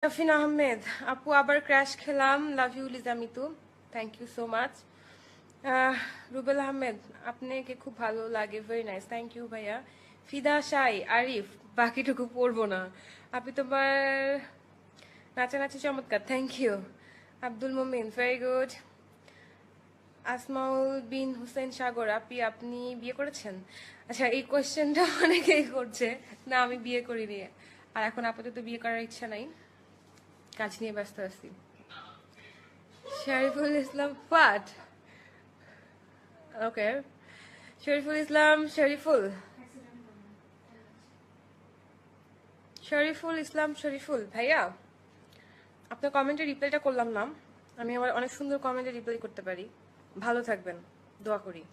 শাফিন আহমেদ আপু আবার ক্র্যাশ খেলাম, love you Lizamitu, thank you so much. Rubel Ahmed আপনাকে খুব ভালো লাগে, ভেরি নাইস, থ্যাংক ইউ ভাইয়া। ফিদা শাই আরিফ বাকিটুকু পড়বো না, আপনি তোমার নাচানাচি চমৎকার, thank you. Abdul Momin very good. Asmaul Bin Hussain Sagar আপনি বিয়ে করেছেন? আচ্ছা, এই কোয়েশ্চেনটা অনেকেই করছে। না, আমি বিয়ে করিনি, আর এখন আপাতত বিয়ে করার ইচ্ছা নাই, কাজ নিয়ে ব্যস্ত আছি। শরীফুল ইসলাম ফাট, ওকে। শরীফুল ইসলাম শরীফুল ভাইয়া, আপনার কমেন্টে রিপ্লাইটা করলাম না, আমি আমার অনেক সুন্দর কমেন্টে রিপ্লাই করতে পারি। ভালো থাকবেন, দোয়া করি।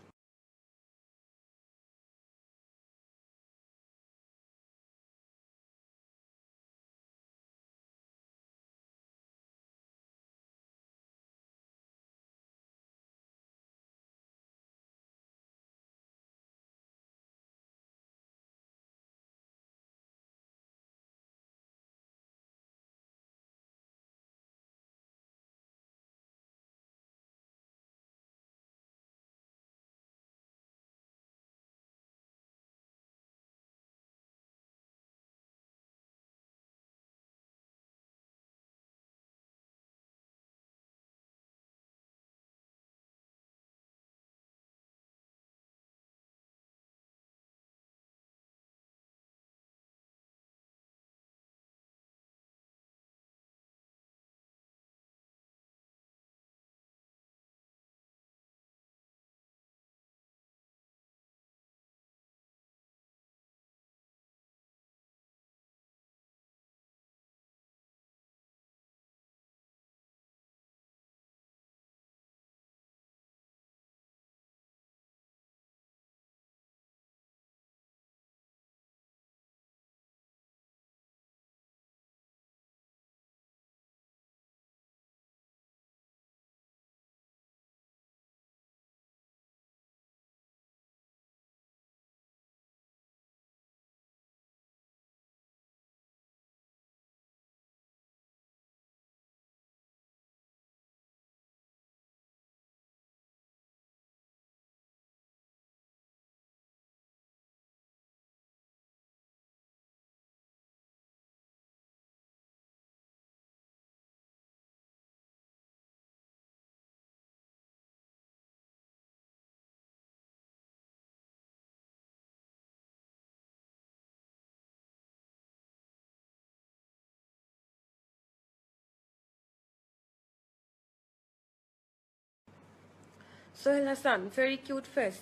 Sohel Hasan, very cute face.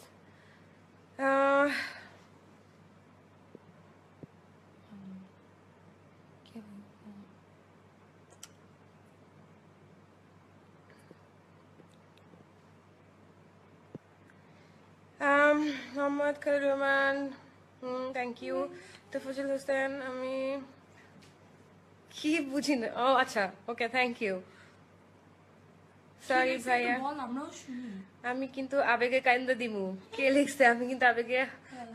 Mohammad Khalid Rahman, thank you. Tafazzul Hossain, আমি কি বুঝি না, ও আচ্ছা, ওকে, থ্যাংক ইউ। সরি ভাইয়া, আমি কিন্তু আবেগে কাইন্দা দিমু। কে লিখছে? আমি কিন্তু আবেগে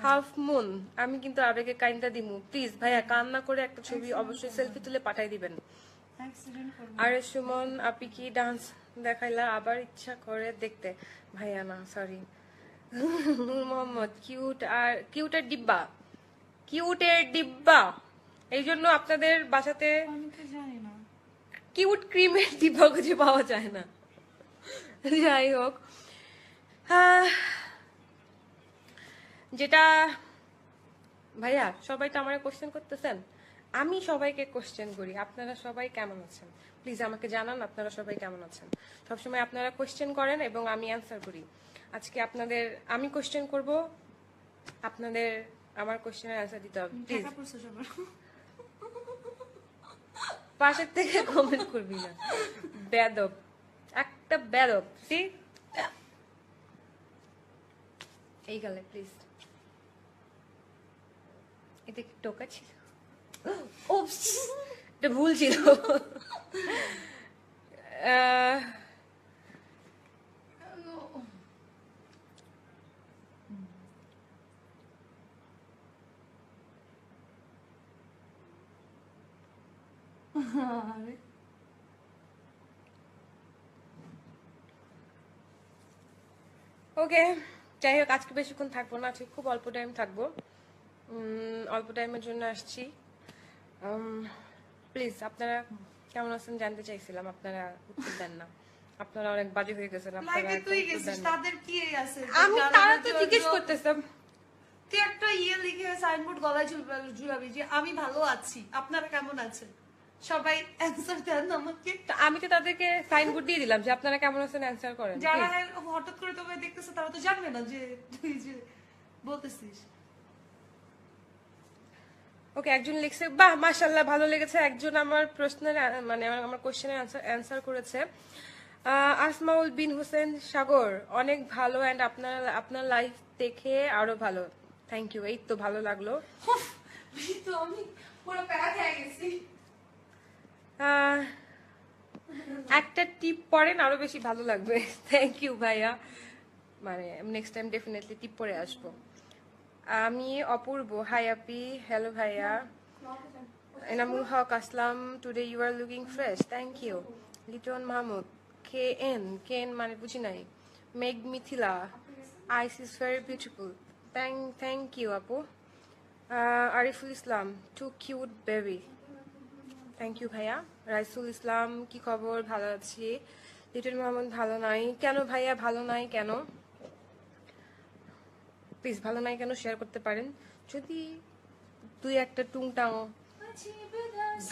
হাফ মুন, আমি কিন্তু আবেগে কাইন্দা দিমু। প্লিজ ভাইয়া, কান্না করে একটা ছবি অবশ্যই সেলফি তুলে পাঠাই দিবেন। আর সুমন, আপনি কি ডান্স দেখাইলা? আবার ইচ্ছা করে দেখতে। ভাইয়া না, সরি। নূর মোহাম্মদ, কিউটের ডিব্বা, এই জন্য আপনাদের বাসাতে কিউট ক্রিমের ডিব্বা খুঁজে পাওয়া যায় না। যাই হোক, যেটা ভাইয়া, সবাই তো আমার কোশ্চেন করতেছেন, আমি সবাইকে কোশ্চেন করি, আপনারা সবাই কেমন আছেন প্লিজ আমাকে জানান, আপনারা সবাই কেমন আছেন। সবসময় আপনারা কোশ্চেন করেন এবং আমি অ্যান্সার করি। আজকে আপনাদের আমি কোশ্চেন করব, আপনাদের আমার কোশ্চেনের অ্যান্সার দিতে হবে প্লিজ। পাশের থেকে কমেন্ট করবি না, বেদব একটা বেদব। সি এই গেলে প্লিজ, এটা কি টোকা ছিল? ওপস, এটা ভুল ছিল। ওকে, যাই হোক আজকে বেশিক্ষণ থাকবো না, আজকে খুব অল্প টাইম থাকবো। অল্প টাইমের জন্য আসছি। প্লিজ আপনারা কেমন আছেন জানতে চাইছিলাম, আপনারা উত্তর দেন না। আপনারা অনেক বাজে হয়ে গেছেন, আপনারা তুই গেছিস তাদের কি আছে? আমি তারা তো জিজ্ঞেস করতেছিলাম, তুই একটা লিখে সাইনবোর্ড গলায় ঝুলাবি যে আমি ভালো আছি, আপনারা কেমন আছেন, সবাই অ্যানসার দেন আমাকে। আমি তো তাদেরকে সাইনবোর্ড দিয়ে দিলাম যে আপনারা কেমন আছেন অ্যানসার করেন। যারা হঠাৎ করে তোকে দেখতেছে তারা তো জানবে না যে তুই যে বলতেছিস। ওকে, একজন লিখছে বাহ মাশাআল্লাহ ভালো লেগেছে, একজন আমার প্রশ্নের মানে আমার কোশ্চেনের অ্যানসার করেছে। আসমাউল বিন হোসেন সাগর অনেক ভালো এন্ড আপনার লাইফ দেখে আরো ভালো। থ্যাংক ইউ, এই তো ভালো লাগলো। তো আমি পুরো প্যারা খেয়ে গেছি। একটা টিপ পড়েন আরো বেশি ভালো লাগবে। থ্যাংক ইউ ভাইয়া, মানে নেক্সট টাইম ডেফিনেটলি টিপ পরে আসবো। আমি অপূর্ব, হাই আপি, হ্যালো ভাইয়া। Enamul Haque Aslam, today you are looking fresh, thank you. Liton Mahmud, কেন মানে বুঝি নাই। Megh Mithila, eyes is very beautiful, thank you আপু। Ariful Islam, too cute baby, thank you ভাইয়া। রাইসুল ইসলাম, কি খবর, ভালো আছি। লিটন মাহমুদ, ভালো নাই কেন ভাইয়া, ভালো নাই কেন? প্লিজ ভালো নাই কেন শেয়ার করতে পারেন, যদি দুই একটা টুংটাং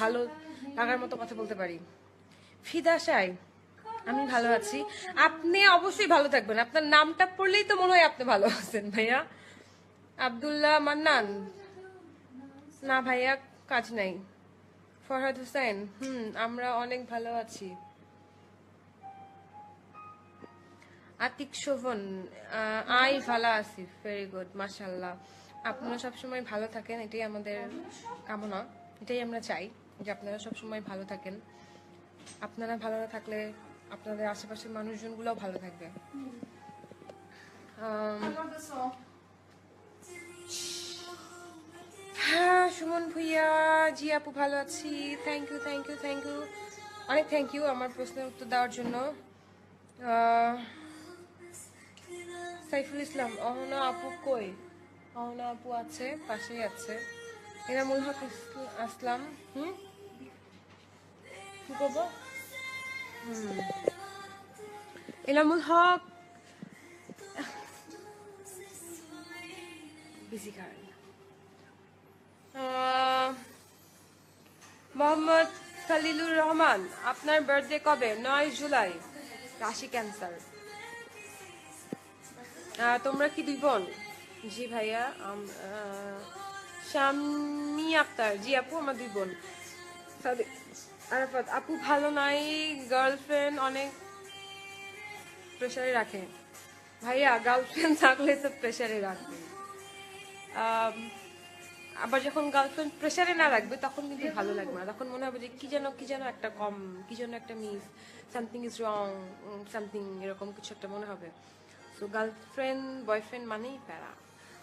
ভালো লাগার মতো কথা বলতে পারি। ফিদা সাই, আমি ভালো আছি, আপনি অবশ্যই ভালো থাকবেন, আপনার নামটা পড়লেই তো মনে হয় আপনি ভালো আছেন ভাইয়া। আব্দুল্লাহ মান্নান, না ভাইয়া কাজ নাই। ফরহাদ হোসেন, আমরা অনেক ভালো আছি। আতিক শোভন, আই ভালো আছি, ভেরি গুড মাশাআল্লাহ। আপনারা সবসময় ভালো থাকেন, এটাই আমাদের কামনা, এটাই আমরা চাই যে আপনারা সবসময় ভালো থাকেন। আপনারা ভালো না থাকলে আপনাদের আশেপাশের মানুষজনগুলোও ভালো থাকবে। হ্যাঁ সুমন ভুইয়া, জি আপু ভালো আছি, thank you thank you thank you, অনেক থ্যাংক ইউ আমার প্রশ্নের উত্তর দেওয়ার জন্য। সাইফুল ইসলাম, অহনা আপু কই? অহনা আপু আছে, পাশেই আছে। এনামুল হক আসলাম, কি করবো? এনামুল হক বিজি কারণ। মোহাম্মদ খালিলুর রহমান, আপনার বার্থডে কবে? 9 জুলাই, রাশি ক্যান্সার। তোমরা কি দুই বোন? জি ভাইয়া। শাম্মী আক্তার, জি আপু আমার দুই বোন। আরাফাত আপু ভালো নাই, গার্লফ্রেন্ড অনেক প্রেসারে রাখে। ভাইয়া গার্লফ্রেন্ড থাকলে তো প্রেসারে রাখবে, আবার যখন গার্লফ্রেন্ড প্রেসারে না রাখবে তখন কিন্তু ভালো লাগবে না, তখন মনে হবে যে কি যেন একটা কম, কি যেন একটা miss, something is wrong, something এরকম কিছু একটা মনে হবে। তো গার্লফ্রেন্ড বয়ফ্রেন্ড মানেই প্যারা,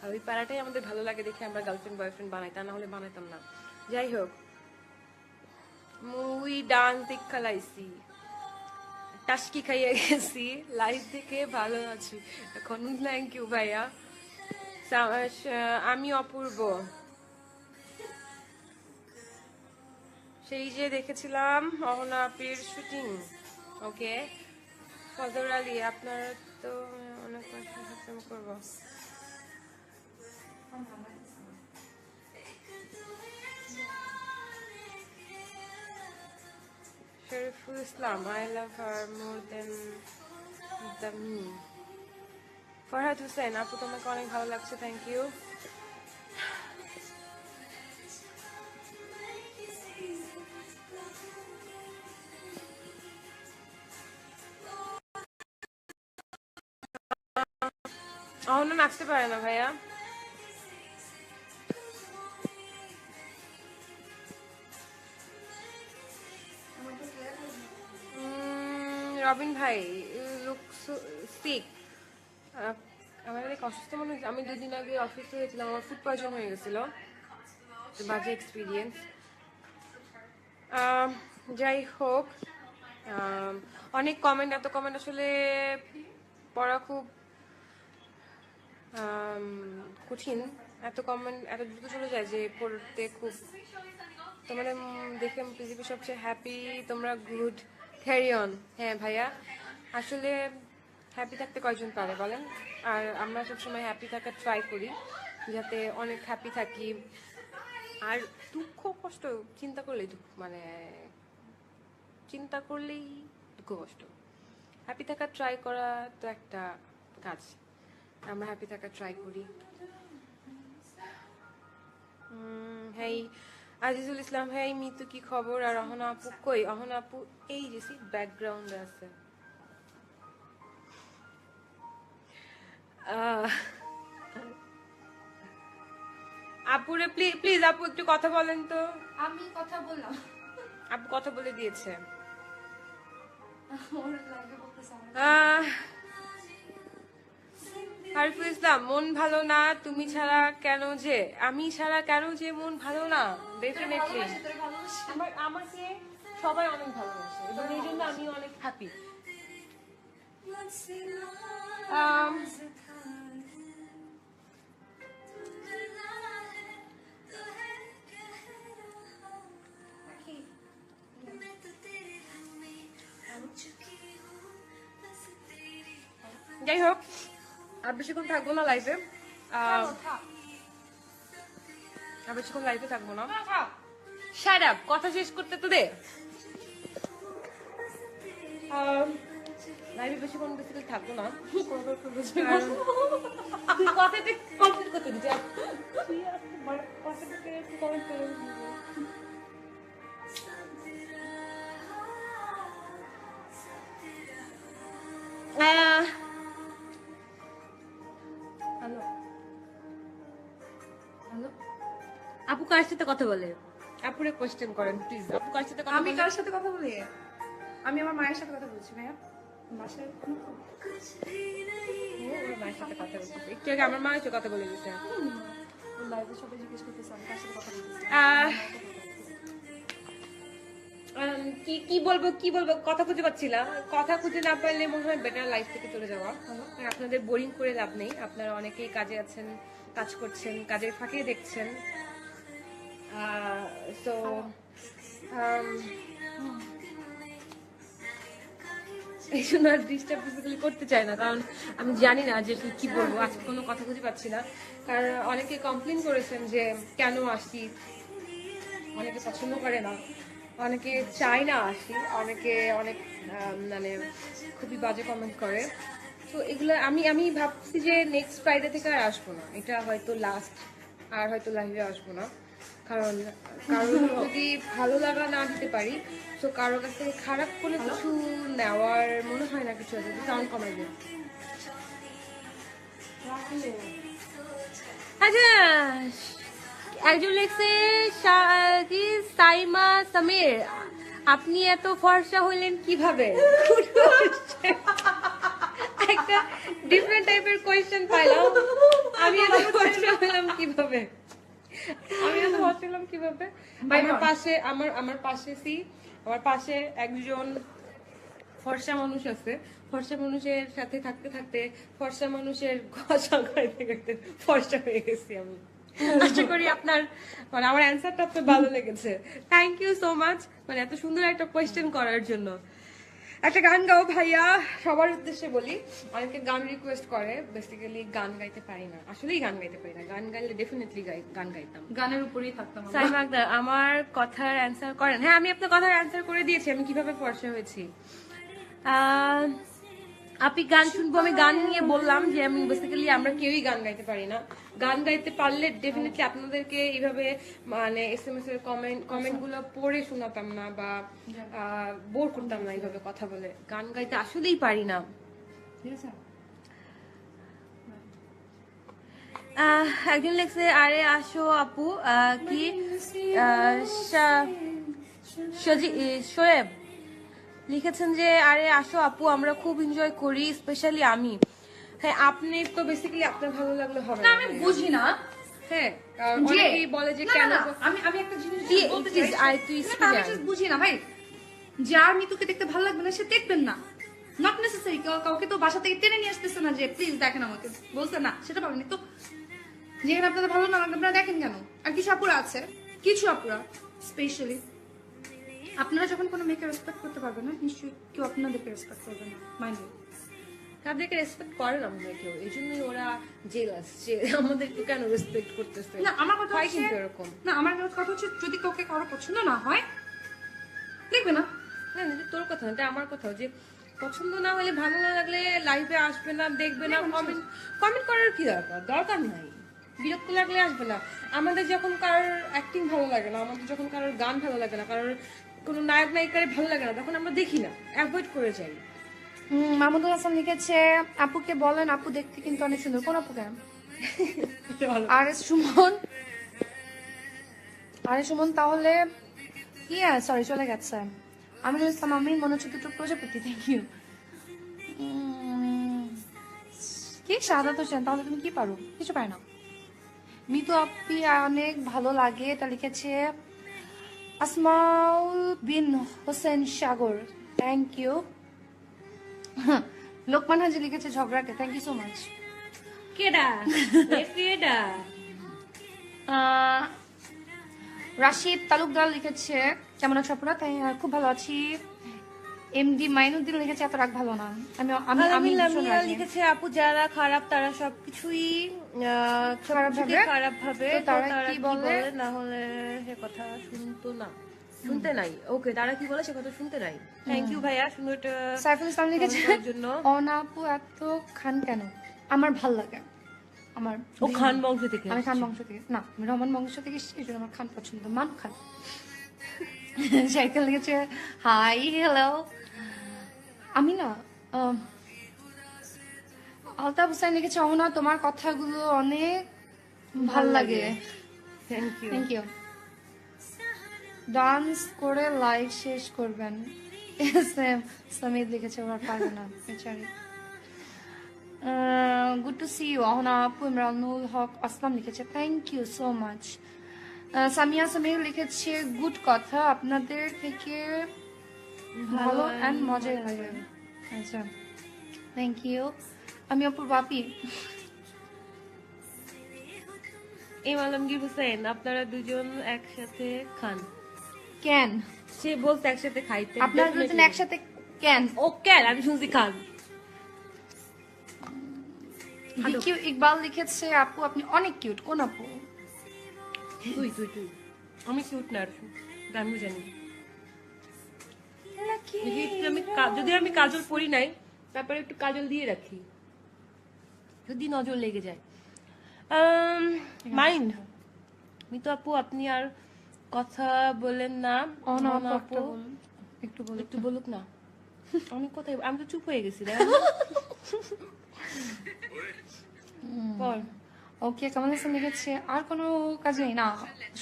আর ওই প্যারাটাই আমাদের ভালো লাগে দেখে আমরা গার্লফ্রেন্ড বয়ফ্রেন্ড বানাই, তা না হলে বানাইতাম না। যাই হোক, মুভি ডান্স দেখা লাইছি, টাস্কি খাইয়ে গেছি, লাইভ দেখে ভালো আছি এখন, থ্যাংক ইউ ভাইয়া। আমি অপূর্ব, সেই যে দেখেছিলাম অহনা আপির শুটিং। ওকে, ফজর আলী, আপনার তো অনেক করবো। Shariful Islam, I love her more than the me. Farhad Hossain, আপু তোমাকে অনেক ভালো লাগছে, থ্যাংক ইউ। অহনা নাচতে পারে না ভাইয়া। রবিন ভাই, লুক সিক, আমার অনেক অসুস্থ মনে হচ্ছে, আমি 2 দিন আগে অসুস্থ হয়েছিলাম, আমার ফুড পয়জন হয়ে গেছিল, বাজে এক্সপিরিয়েন্স। যাই হোক, অনেক কমেন্ট, এত কমেন্ট আসলে পড়া খুব কঠিন। এত কমেন্ট এত দ্রুত চলে যায় যে পড়তে খুব, তোমাদের দেখে পৃথিবীর সবচেয়ে হ্যাপি তোমরা, গুড, ক্যারি অন। হ্যাঁ ভাইয়া, আসলে হ্যাপি থাকতে কয়জন পারে বলেন? আর আমরা সবসময় হ্যাপি থাকার ট্রাই করি, যাতে অনেক হ্যাপি থাকি। আর দুঃখ কষ্ট চিন্তা করলেই দুঃখ, মানে চিন্তা করলেই দুঃখ কষ্ট। হ্যাপি থাকার ট্রাই করা তো একটা কাজ, আমরা হ্যাপি থাকার ট্রাই করি। হ্যাঁ, আজিজুল ইসলাম, হ্যাঁ মিতু কি খবর? আর অহনা আপু কই? অহনা আপু এই যে ব্যাকগ্রাউন্ডে আছে। আপুরে প্লিজ আপু একটু কথা বলেন তো। আমি কথা বললাম, আপু কথা বলে দিয়েছে। ওর লাগে বলতেছে আমার। আরিফুল ইসলাম, মন ভালো না তুমি ছাড়া কেন যে, আমি ছাড়া কেন যে মন ভালো না? ডেফিনেটলি ভালোবাসি, তোরে ভালোবাসি। আমাকে সবাই অনেক ভালোবাসে এবং এই জন্য আমি অনেক হ্যাপি। যাই হোক, আর বেশিক্ষণ থাকবো না লাইফে, আর বেশিক্ষণ লাইফে থাকবো না। শাট আপ, কথা শেষ করতে তো দে। লাইফে বেশিক্ষণ বেসিক্যালি থাকবো না, তুই কথাতে কমপ্লিট করতে দিচ্ছি। কথাটাকে একটু কমেন্ট করে হ্যালো হ্যালো, আপু কার সাথে কথা বলে? আপুরে কোশ্চেন করেন প্লিজ। আপু কার সাথে কথা আমি বলে? কার সাথে কথা বলি? আমি আমার মায়ের সাথে কথা বলছি ভাইয়া। বাসায় ও, ওর মায়ের সাথে কথা বলছে। একটু আগে আমার মায়ের সাথে কথা বলে দিছে। লাইভে সবাই জিজ্ঞেস করতেছে আমি কার সাথে কথা বলতেছি। কি বলবো কথা খুঁজে পাচ্ছিলাম। কথা খুঁজে না পারলে মনে হয় বেটার লাইফ থেকে চলে যাওয়া। আর আপনাদের বোরিং করে লাভ নেই, আপনারা অনেকেই কাজে আছেন, কাজ করছেন, কাজের ফাঁকে দেখছেন। তো এই জন্য আর ডিস্টার্ব বেসিক্যালি করতে চাই না, কারণ আমি জানি না যে কি বলবো। আজকে কোনো কথা খুঁজে পাচ্ছি না, কারণ অনেকে কমপ্লেন করেছেন যে কেন আসি, অনেকে পছন্দ করে না, অনেকে চায় না আসি, অনেকে অনেক মানে খুবই বাজে কমেন্ট করে। তো এগুলো আমি ভাবছি যে নেক্সট ফ্রাইডে থেকে আর আসবো না, এটা হয়তো লাস্ট, আর হয়তো লাইভে আসবো না। কারণ কারোর যদি ভালো লাগা না দিতে পারি, তো কারোর কাছ থেকে খারাপ করে কিছু নেওয়ার মনে হয় না কিছু আছে। সাউন্ড কমাই দিন। আচ্ছা, একজন লিখছে কি সাইমা সামির, আপনি এত ফর্সা হইলেন কিভাবে? একটা ডিফারেন্ট টাইপের কোয়েশ্চেন পাইলাম। আমি এত ফর্সা হইলাম কিভাবে? আমার পাশে একজন ফর্সা মানুষ আছে। ফর্সা মানুষের সাথে থাকতে থাকতে ফর্সা মানুষের ঘষা খাইতে খাইতে ফর্সা হয়ে গেছি আমি। আশা করি আপনার মানে আমার অ্যান্সারটা আপনার ভালো লেগেছে। থ্যাংক ইউ সো মাচ, মানে এত সুন্দর একটা কোয়েশ্চেন করার জন্য। একটা গান গাও ভাইয়া, সবার উদ্দেশ্যে বলি। অনেকে গান রিকোয়েস্ট করে, বেসিক্যালি গান গাইতে পারি না, আসলেই গান গাইতে পারি না। গান গাইলে ডেফিনেটলি গান গাইতাম, গানের উপরেই থাকতাম। সাইমা আক্তার, আমার কথার অ্যান্সার করেন। হ্যাঁ, আমি আপনার কথার অ্যান্সার করে দিয়েছি, আমি কিভাবে ফর্সা হয়েছি। আপনি গান শুনবো, আমি গান নিয়ে বললাম যে আমি বেসিক্যালি আমরা কেউই গান গাইতে পারি না। গান গাইতে পারলে ডেফিনেটলি আপনাদেরকে এইভাবে মানে SMS এর কমেন্ট গুলো পড়ে শোনাতাম না বা বোর করতাম না এইভাবে কথা বলে। গান গাইতে আসলেই পারি না। একজন লেখছে আরে আসো আপু, কি শোয়েব লিখেছেন যে আরে আসো আপু, আমরা খুব এনজয় করি, স্পেশালি আমি। হ্যাঁ, আপনি তো বেসিক্যালি আপনার ভালো লাগলে হবে না, না। আমি বুঝি না হ্যাঁ আর যে- অনেকেই বলে যে না, কেন না, আমি একটা জিনিস কি বলতে please, চাই। আয় তুই না, screen আমি আয়। just বুঝি না ভাই, যার মিতুকে দেখতে ভালো লাগবে না সে দেখবেন না, নট নেসেসারি। কাউকে তো বাসা থেকে টেনে নিয়ে আসতেছে না যে প্লিজ দেখেন আমাকে, বলছে না সেটা পাবেন তো। যেখানে আপনাদের ভালো না লাগবে আপনারা দেখেন কেন? আর কিছু আপুরা আছে, কিছু আপুরা স্পেশালি, আপনারা যখন কোনো মেয়েকে রেসপেক্ট করতে পারবেন না, নিশ্চয়ই কেউ আপনাদেরকে রেসপেক্ট করবে না, মাইন্ড। তাদেরকে রেসপেক্ট করে না মনে হয় কেউ, এই জন্যই ওরা জেলাস যে আমাদেরকে কেন রেসপেক্ট করতেছে। না আমার কথা হয় হচ্ছে, কিন্তু এরকম। না আমার কথা হচ্ছে যদি কাউকে কারো পছন্দ না হয় দেখবে না। হ্যাঁ এটা তোর কথা না, এটা আমার কথা, যে পছন্দ না হলে ভালো না লাগলে লাইভে আসবে না, দেখবে না, কমেন্ট করার কি দরকার নাই। বিরক্ত লাগলে আসবে না। আমাদের যখন কারোর অ্যাক্টিং ভালো লাগে না, আমাদের যখন কারোর গান ভালো লাগে না, কারোর কোনো নায়ক নায়িকারে ভালো লাগে না, তখন আমরা দেখি না, অ্যাভয়েড করে যাই। মাহমুদুল হাসান লিখেছে আপুকে বলেন আপু দেখতে কিন্তু অনেক সুন্দর। কোন আপুকে? আর এস সুমন, আরে সুমন তাহলে ইয়া সরি চলে গেছে। আমি ইসলাম আমি মনে হচ্ছে দুটো প্রজাপতি। Thank you. কি সাদাত হোসেন, তাহলে তুমি কি পারো? কিছু পায় না। মিতু আপি অনেক ভালো লাগে, এটা লিখেছে আসমাউল বিন হোসেন সাগর। Thank you. লোকমান হাজি লিখেছে ঝগড়াকে। Thank you so much. কেডা কেডা রাশিদ তালুকদার লিখেছে কেমন আছো আপনারা? তাই খুব ভালো আছি। এমডি মাইনুদ্দিন লিখেছে এত রাগ ভালো না। আমি আমি আমি ভীষণ রাগী। লিখেছে আপু যারা খারাপ তারা সবকিছুই খারাপ ভাবে? খারাপ ভাবে, তো তো তারা তারা কি কি বলে? বলে না হলে সে কথা শুনতো না, শুনতে নাই। ওকে তারা কি বলে সে কথা শুনতে নাই। থ্যাংক ইউ ভাইয়া সুন্দরটা সাইফুল ইসলাম লিখেছে করার জন্য। অনাপু এত খান কেন? আমার ভাল লাগে। আমার ও খান বংশ থেকে আমি খান বংশ থেকে না, আমি রহমান বংশ থেকে এসেছি, এই জন্য আমার খান পছন্দ। মান খান। সাইকেল লিখেছে হাই হ্যালো। আমি না আলতাফ হুসাইন লিখেছে অহনা তোমার কথাগুলো অনেক ভাল লাগে। Thank you. Thank you. Dance করে লাইভ শেষ করবেন। সামিদ লিখেছে ওরা পারবে না বেচারি। Good to see you Ahona আপু। ইমরানুল হক আসলাম লিখেছে thank you so much. Samia Samir লিখেছে গুড কথা, আপনাদের থেকে ভালো অ্যান্ড মজাই লাগে। আচ্ছা থ্যাংক ইউ। আমি অপুর বাপি। এম আলমগীর হোসেন আপনারা দুজন একসাথে খান। কেন সে বলতে একসাথে খাইতে। আপনারা দুজন একসাথে কেন? ও কেন আমি শুনছি খান। বিকিউ ইকবাল লিখেছে আপু আপনি অনেক কিউট। কোন আপু? তুই তুই তুই আমি কিউট না, আমি জানি। যদি আমি কাজল পরি নাই তারপরে একটু কাজল দিয়ে রাখি যদি নজর লেগে যায়। মাইন্ড মিতু আপু আপনি আর কথা বলেন না। অনাপু আপু একটু বল। একটু বলুক না। আমি কোথায়, আমি তো চুপ হয়ে গেছি। ওকে কামাল হাসান লিখেছে আর কোনো কাজ নেই না,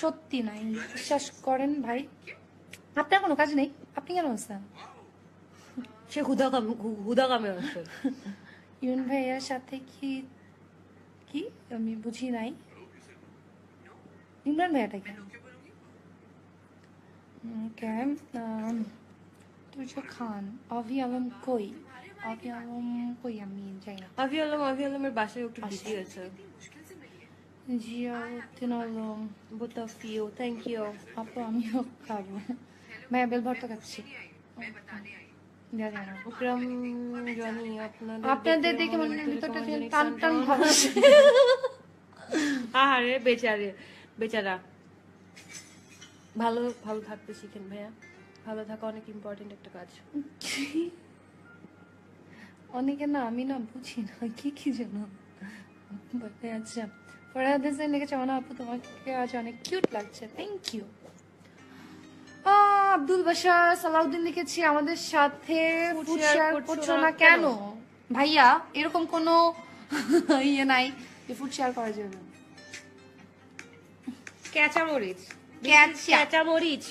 সত্যি নাই, বিশ্বাস করেন ভাই আপনার কোনো কাজ নেই, আপনি কেন আছেন? সে হুদা কামে আছে। ইউন ভাইয়ার সাথে কি কি আমি বুঝি নাই। ইমরান ভাইয়াটা কি? ওকে তুজো খান অভি আলম কই? অভি আলম কই আমি যাই না। আভি আলমের বাসায় একটু বিজি আছে। Ziauddin Alam both of you thank you আপু আমিও খাবো। ভাইয়া বেল ভর্তা খাচ্ছি। আকরাম জানি আপনাদের দেখে মনে হয় ভিতরটা টান টান ভাব আসে। আহারে বেচারা ভালো ভালো থাকতে শিখেন ভাইয়া। ভালো থাকা অনেক ইম্পর্টেন্ট একটা কাজ। অনেকে না আমি না বুঝি না কি কি যেন। আচ্ছা ফরহাদ হোসেন লিখেছে অনা আপু তোমাকে আজ অনেক কিউট লাগছে। Thank you. আব্দুল বাশার সালাউদ্দিন লিখেছে আমাদের সাথে ফুড শেয়ার করছো না কেন? ভাইয়া এরকম কোনো ইয়ে নাই যে ফুড শেয়ার করা যাবে। ক্যাচামরিচ ক্যাচামরিচ